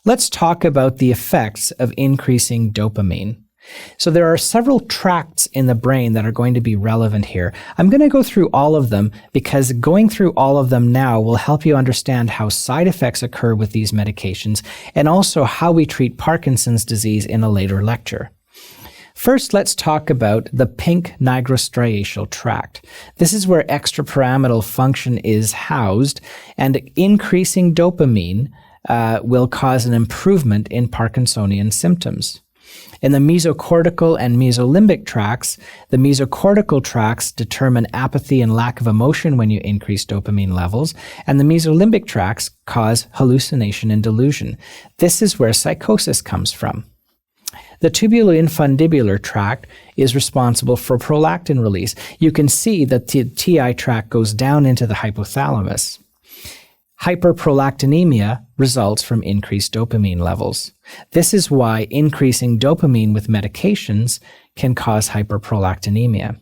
Let's talk about the effects of increasing dopamine. So there are several tracts in the brain that are going to be relevant here. I'm going to go through all of them because going through all of them now will help you understand how side effects occur with these medications and also how we treat Parkinson's disease in a later lecture. First, let's talk about the pink nigrostriatal tract. This is where extrapyramidal function is housed, and increasing dopamine will cause an improvement in Parkinsonian symptoms. In the mesocortical and mesolimbic tracts, the mesocortical tracts determine apathy and lack of emotion when you increase dopamine levels, and the mesolimbic tracts cause hallucination and delusion. This is where psychosis comes from. The tubuloinfundibular tract is responsible for prolactin release. You can see that the TI tract goes down into the hypothalamus. Hyperprolactinemia results from increased dopamine levels. This is why increasing dopamine with medications can cause hyperprolactinemia.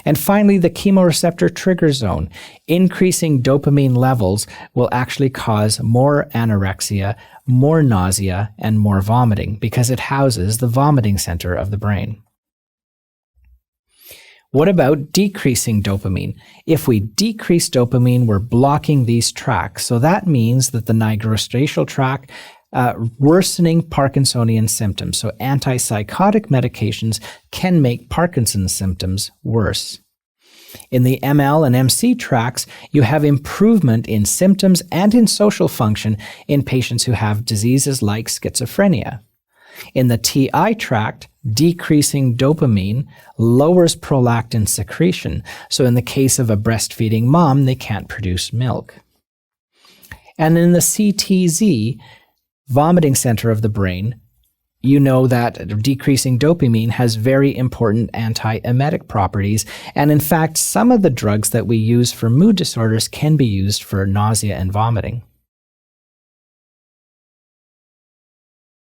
And finally, the chemoreceptor trigger zone. Increasing dopamine levels will actually cause more anorexia, more nausea, and more vomiting because it houses the vomiting center of the brain. What about decreasing dopamine? If we decrease dopamine, we're blocking these tracts. So that means that the nigrostriatal tract worsening Parkinsonian symptoms. So antipsychotic medications can make Parkinson's symptoms worse. In the ML and MC tracts, you have improvement in symptoms and in social function in patients who have diseases like schizophrenia. In the TI tract, decreasing dopamine lowers prolactin secretion. So in the case of a breastfeeding mom, they can't produce milk. And in the CTZ, vomiting center of the brain, you know that decreasing dopamine has very important antiemetic properties. And in fact, some of the drugs that we use for mood disorders can be used for nausea and vomiting.